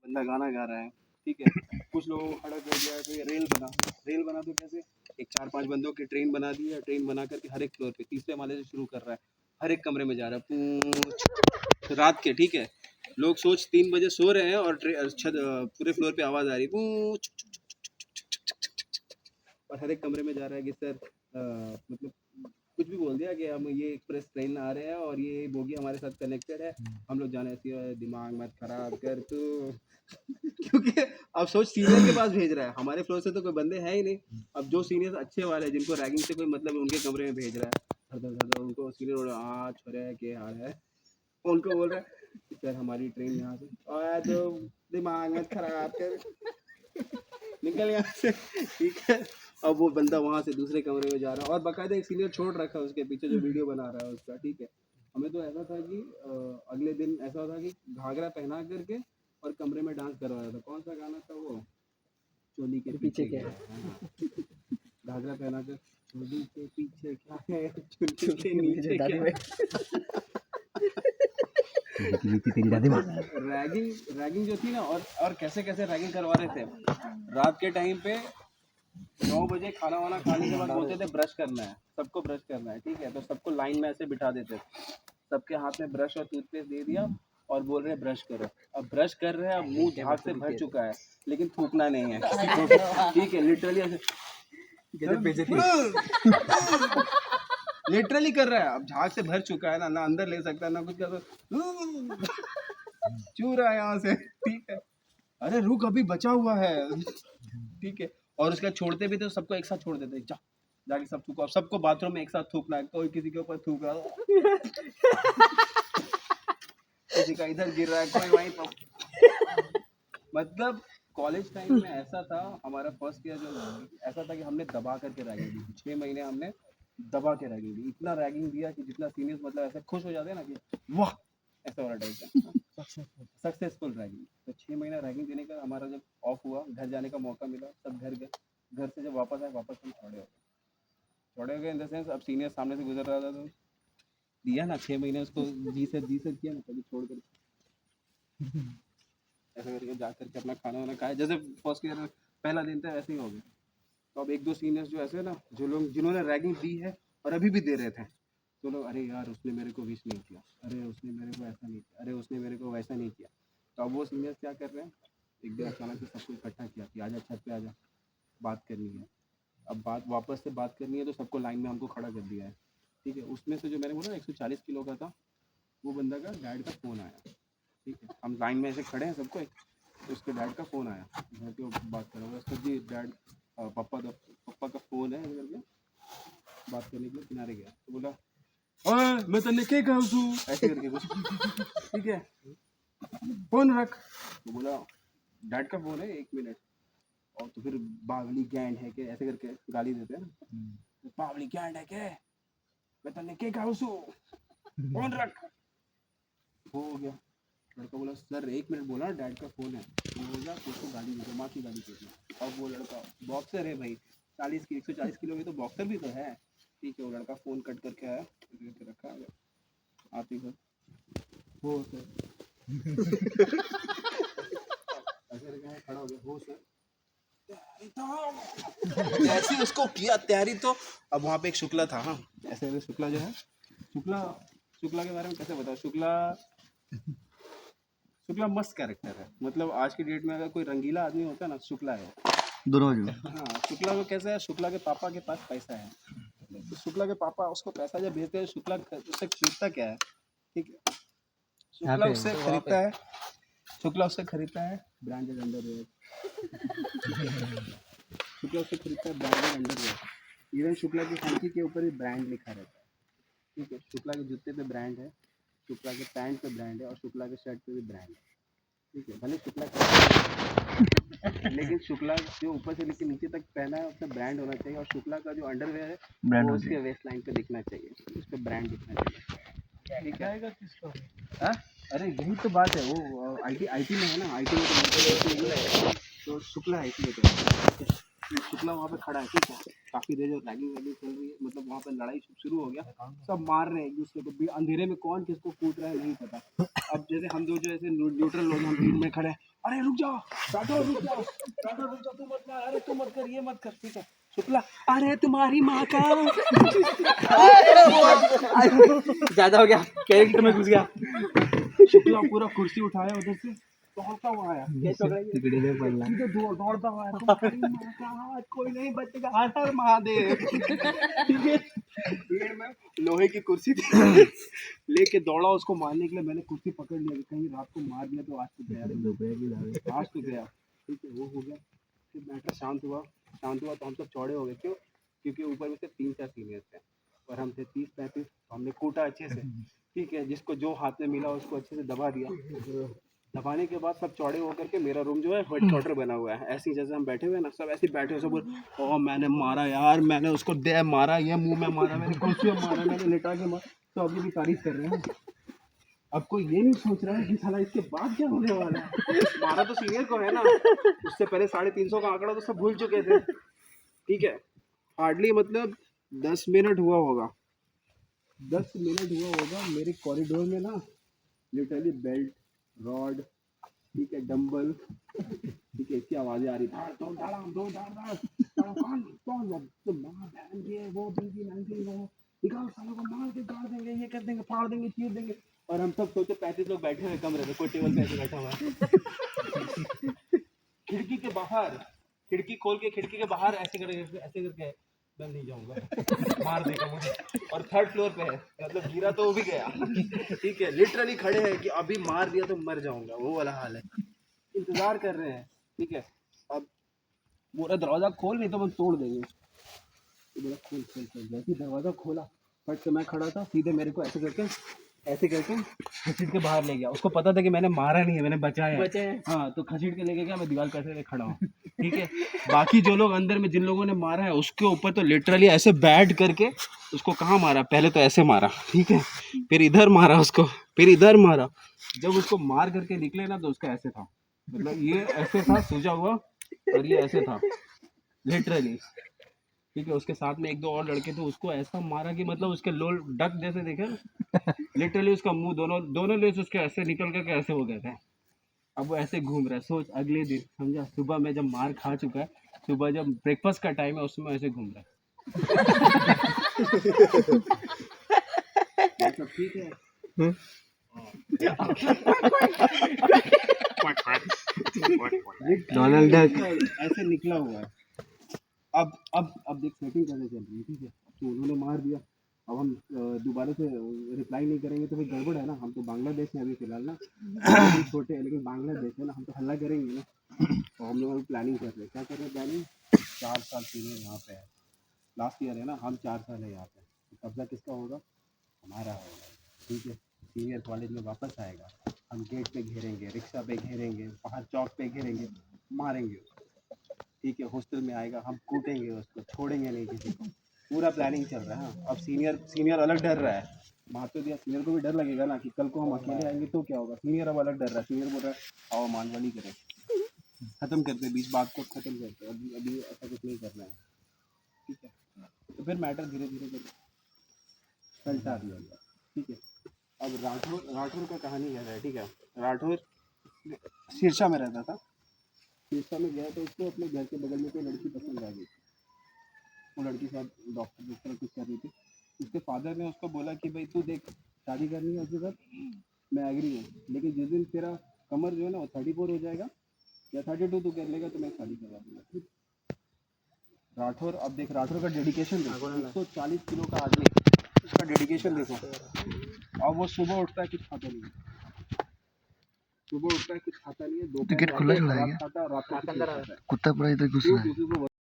बंदा गाना गा रहा है, ठीक है। कुछ लोगों को खड़ा कर दिया तो ये रेल बना तो कैसे, एक 4-5 बंदों की ट्रेन बना दी है, ट्रेन बना करके हर एक फ्लोर पे तीसरे माले से शुरू कर रहा है, हर एक कमरे में जा रहा है रात के, ठीक है। लोग सोच 3 बजे सो रहे हैं और पूरे फ्लोर पे आवाज़ आ रही है और हर एक कमरे में जा रहा है कि सर मतलब कुछ भी बोल दिया कि हम ये एक्सप्रेस ट्रेन आ रहे हैं और ये बोगी हमारे साथ कनेक्टेड है, हम लोग जाने ऐसी दिमाग मत खराब कर तू क्योंकि अब सोच सीनियर के पास भेज रहा है, हमारे फ्लोर से तो कोई बंदे हैं ही नहीं। अब जो सीनियर अच्छे वाले हैं जिनको रैगिंग से कोई मतलब है उनके कमरे में भेज रहा है, धर धर धर उनको सीनियर बोल रहा है छोरे के हाल है, उनको बोल रहा है कि सर हमारी ट्रेन यहाँ से और तो दिमाग मत खराब कर निकल यहाँ से, ठीक है। अब वो बंदा वहाँ से दूसरे कमरे में जा रहा है और बाकायदा एक सीनियर छोड़ रखा है उसके पीछे जो वीडियो बना रहा है उसका, ठीक है। हमें तो ऐसा था कि अगले दिन ऐसा था कि घाघरा पहना करके और कमरे में डांस करवा रहा था। कौन सा गाना था वो, चोली के पीछे क्या है, घाघरा पहना कर चोली के पीछे क्या है, चोली के नीचे क्या है। रैगिंग जो थी ना, और कैसे कैसे रैगिंग करवा रहे थे। रात के टाइम पे 9 बजे खाना वाना खाने के बाद बोलते थे ब्रश करना है, सबको ब्रश करना है, ठीक है। तो सबको लाइन में ऐसे बिठा देते थे, सबके हाथ में ब्रश और टूथपेस्ट दे दिया और बोल रहे हैं ब्रश करो। अब ब्रश कर रहे हैं, अब मुंह झाग से भर चुका है लेकिन थूकना नहीं है किसी को भी, ठीक है। लिटरली ऐसे लिटरली कर रहा है, अब झाग से भर चुका है ना, ना अंदर ले सकता है ना कुछ कर, चू रहा है यहाँ से, ठीक है। अरे रुक अभी बचा हुआ है, ठीक है। और उसका छोड़ते भी तो सबको एक साथ छोड़ देते, जा जाके सब थूको, अब सबको बाथरूम में एक साथ थूकना है, कोई किसी के ऊपर थूक रहा है किसी का इधर गिर रहा है, कोई वहीं पर। मतलब कॉलेज टाइम में ऐसा था, हमारा फर्स्ट ईयर जो ऐसा था कि हमने दबा करके रैगिंग दी, 6 महीने हमने दबा के रैगिंग दी, इतना रैगिंग दिया कि जितना सीनियर्स मतलब ऐसे खुश हो जाते हैं ना कि वाह, ऐसा वाला टाइप का सक्सेसफुल रैगिंग। तो 6 महीना रैगिंग देने का हमारा जब ऑफ हुआ, घर जाने का मौका मिला, सब घर गए। घर से जब वापस आए, वापस हम छोड़े हो गए इन द सेंस, अब सीनियर सामने से गुजर रहा था तो दिया ना 6 महीने उसको जी से किया ना, कभी छोड़ कर ऐसा करके जा करके अपना खाना वाना खाया, जैसे फर्स्ट ईयर पहला दिन था वैसे ही हो गया। तो अब 1-2 सीनियर्स जो ऐसे ना, जो लोग जिन्होंने रैगिंग दी है और अभी भी दे रहे थे, तो लोग अरे यार उसने मेरे को विश नहीं किया, अरे उसने मेरे को ऐसा नहीं किया, अरे उसने मेरे को वैसा नहीं किया। तो अब वो सीनियर्स क्या कर रहे हैं, एक दिन अचानक से सबको इकट्ठा किया कि आजा छत पे आजा, बात करनी है। अब बात वापस से बात करनी है तो सबको लाइन में हमको खड़ा कर दिया है, ठीक है। उसमें से जो मैंने बोला 140 किलो का था, वो बंदा का डैड का फ़ोन आया, ठीक है। हम लाइन में ऐसे खड़े हैं सबको, तो उसके डैड का फ़ोन आया, घर पे बात कर रहा हूँ, सर जी डैड पापा का फ़ोन है करके बात करने के लिए किनारे गया, तो बोला ओए मैं तन्ने क्या कहूँ तू, ऐसे करके कुछ, ठीक है। फ़ोन रख, तो बोला डैड का फ़ोन है 1 मिनट, और तो फिर बावली गैंड है के ऐसे करके गाली देते हैं ना, बावली गैंड है के मैं तन्ने क्या कहूँ तू, फ़ोन रख। हो गया, लड़का बोला सर 1 मिनट बोला डैड का फ़ोन है, तो बोला उसको गाली दे दो, माँ की गाली दे दो। अब वो लड़का बॉक्सर है भाई, 140 किलो की तो बॉक्सर भी तो है, ठीक है। वो लड़का फ़ोन कट करके आया, रखा आती सर हो सर ऐसे खड़ा हो गया, हो सर जैसे उसको किया तैयारी तो। अब वहाँ पे एक शुक्ला था, हाँ ऐसे शुक्ला जो है, शुक्ला के बारे में कैसे बताओ, शुक्ला मस्त कैरेक्टर है, मतलब आज की डेट में अगर कोई रंगीला आदमी होता है ना, शुक्ला है दोनों जो। हाँ शुक्ला को कैसे है, शुक्ला के पापा के पास पैसा है, तो शुक्ला के पापा उसको पैसा जब भेजते हैं, शुक्ला उससे खरीदता क्या है, ठीक है। शुक्ला उससे खरीदता है ब्रांडेड अंडरवेयर, शुक्ला उससे खरीदता है ब्रांडेड अंडरवेयर। इवन शुक्ला की फैंसी के ऊपर भी ब्रांड लिखा रहता है, ठीक है। शुक्ला के जूते पे ब्रांड है, शुक्ला के पैंट पे ब्रांड है और शुक्ला के शर्ट पे भी ब्रांड है, ठीक है। भले शुक्ला लेकिन शुक्ला जो ऊपर से लेकर नीचे तक पहना है उसमें ब्रांड होना चाहिए, और शुक्ला का जो अंडरवेयर है वो उसके वेस्ट लाइन पे दिखना चाहिए, उस पर ब्रांड दिखना चाहिए, ठीक है। किसको अरे यही तो बात है, वो आईटी में है ना, आईटी में तो शुक्ला है, इसलिए तो शुक्ला वहाँ पे खड़ा है, ठीक है। काफ़ी देर जो रैगिंग चल रही है, मतलब वहाँ पे लड़ाई शुरू हो गया, सब मार रहे हैं एक दूसरे को भी, अंधेरे में कौन किसको कूट रहा है नहीं पता। अब जैसे हम दो जो ऐसे न्यूट्रल लोग हम भीड़ में खड़े हैं, अरे रुक जा, राठौर रुक जा, राठौर रुक जा, तू मत मार, अरे तू मत कर, ये मत कर, ठीक है। शुक्ला, अरे तुम्हारी माँ का ज्यादा हो गया, कैरेक्टर में घुस गया। शुक्ला पूरा कुर्सी उठाया उधर से, दौड़ता हुआ आया, सीधे दौड़ता हुआ आया, तुम्हारी माँ का हाथ कोई नहीं बचेगा, हर हर महादेव। ठीक है, फिर मैं लोहे की कुर्सी थी, लेके दौड़ा उसको मारने के लिए। मैंने कुर्सी पकड़ लिया, कहीं रात को मार दिया तो आज तो गया, आज तो गया। ठीक है, वो हो गया। फिर मैटर शांत हुआ तो हम सब चौड़े हो गए। क्यों? क्योंकि ऊपर में से 3-4 सीनियर्स थे और हम थे 30-35। हमने कूटा अच्छे से, ठीक है, जिसको जो हाथ में मिला उसको अच्छे से दबा दिया। दबाने के बाद सब चौड़े होकर के, मेरा रूम जो है हेडक्वार्टर बना हुआ है, ऐसे ही जैसे हम बैठे हुए ना, सब ऐसे बैठे हुए, सब बोल, ओ मैंने मारा यार, मैंने उसको दे मारा, ये मुंह में मारा, मैंने कुर्सी में मारा, मैंने लिटा के मारा। तो अभी भी तारीफ कर रहे हैं। अब कोई ये नहीं सोच रहा है कि साला इसके बाद क्या होने वाला है। मारा तो सीनियर को है ना, उससे पहले 350 का आंकड़ा तो सब भूल चुके थे। ठीक है, हार्डली मतलब 10 मिनट हुआ होगा, 10 मिनट हुआ होगा। मेरे कॉरिडोर में ना लिटरली बेल्ट, रॉड, ठीक है, डंबल, ठीक है, इसकी आवाजें आ रही, धाड़ दो धाड़ाम दो धाड़ धाड़, कौन कौन तो मार बहन के वो बिल्कुल नहीं वो निकाल, सालों को मार के गाड़ देंगे, ये कर देंगे, फाड़ देंगे, चीर देंगे। और हम सब सोचे 35 लोग बैठे हुए कमरे में, कोई टेबल पे ऐसे बैठा हुआ है। खिड़की के बाहर, खिड़की खोल के खिड़की के बाहर ऐसे करके मैं नहीं जाऊंगा, मार देगा मुझे। और 3rd फ्लोर पे है, मतलब गिरा तो वो भी गया। ठीक है, लिटरली खड़े हैं कि अभी मार दिया तो मर जाऊंगा, वो वाला हाल है। इंतजार कर रहे हैं। ठीक है, अब पूरा दरवाजा खोल, नहीं तो हम तोड़ देंगे। तो बोला खोल खोल खोल, जैसे दरवाजा खोला, फट से मैं खड़ा था, सीधे मेरे को ऐसे करके खसीट के बाहर ले गया। उसको पता था कि मैंने मारा नहीं है, मैंने बचाया है। हाँ, तो खसीट के लेके गया, मैं दीवार पे ऐसे खड़ा हूँ। ठीक है, बाकी जो लोग अंदर में, जिन लोगों ने मारा है, उसके ऊपर तो लिटरली ऐसे बैठ करके उसको कहाँ मारा, पहले तो ऐसे मारा, ठीक है, फिर इधर मारा उसको, फिर इधर मारा। जब उसको मार करके निकले ना, तो उसका ऐसे था, मतलब ये ऐसे था सूजा हुआ, और ये ऐसे था लिटरली। ठीक है, उसके साथ में 1-2 और लड़के थे, उसको ऐसा मारा कि मतलब उसके लोल डक जैसे देखे ना, लिटरली उसका मुंह, दोनों लेंस उसके ऐसे निकल करके ऐसे हो गए थे। अब वो ऐसे घूम रहा है। सोच, अगले दिन समझा, सुबह में जब मार खा चुका है, सुबह जब ब्रेकफास्ट का टाइम है, उसमें ऐसे घूम रहा है। मतलब ठीक है, डोनाल्ड डक ऐसे निकला हुआ है। अब देख सेटिंग कैसे चल रही है। ठीक है, तो उन्होंने मार दिया। अब हम दोबारा से रिप्लाई नहीं करेंगे तो फिर गड़बड़ है ना। हम तो बांग्लादेश में अभी फिलहाल ना, हम छोटे हैं लेकिन बांग्लादेश है ना, हम तो हल्ला करेंगे ना। तो हम लोग प्लानिंग कर रहे हैं, क्या कर रहे हैं प्लानिंग, 4 साल सीनियर यहाँ पे है, लास्ट ईयर है ना, हम 4 साल है यहाँ पे, तो कब्जा किसका होगा, हमारा होगा। ठीक है, सीनियर कॉलेज में वापस आएगा, हम गेट पे घेरेंगे, रिक्शा पे घेरेंगे, बाहर चौक पे घेरेंगे, मारेंगे उसको। ठीक है, हॉस्टल में आएगा, हम कूटेंगे उसको, छोड़ेंगे नहीं किसी को। पूरा प्लानिंग चल रहा है। हाँ, अब सीनियर अलग डर रहा है, मार तो दिया, सीनियर को भी डर लगेगा ना कि कल को हम अकेले आएंगे तो क्या होगा। सीनियर अब अलग डर रहा है, सीनियर बोल रहा है आओ मानवाली करें, खत्म करते, बीच बात को खत्म करते, अभी ऐसा कुछ नहीं करना है। ठीक है, तो फिर मैटर धीरे धीरे करके पलटा दिया गया। ठीक है, अब राठौर का कहानी क्या है। ठीक है, राठौर सिरसा में रहता था, सिरसा में गया तो उसको अपने घर के बगल में कोई लड़की पसंद आ गई। वो लड़की शायद डॉक्टर कुछ कर रही थी। उसके फादर ने उसको बोला कि भाई तू देख, शादी करनी है उसके साथ, मैं एग्री हूँ, लेकिन जिस दिन तेरा कमर जो है ना वो 34 हो जाएगा या 32 तू कर लेगा तो मैं शादी करवा दूंगा। राठौर, अब देख राठौर का डेडिकेशन देखो, 140 किलो का आदमी, उसका डेडिकेशन देखो। अब वो सुबह उठता है कुछ खाता नहीं है, सुबह उठता है कुछ खाता नहीं है, दोपहर टिकट खुला खाता है, छोड़ा है रात क्या? खाता है, रात को कुछ नहीं खाता है। कुत्ता पूरा इधर घुस रहा है। क्यों? क्योंकि वो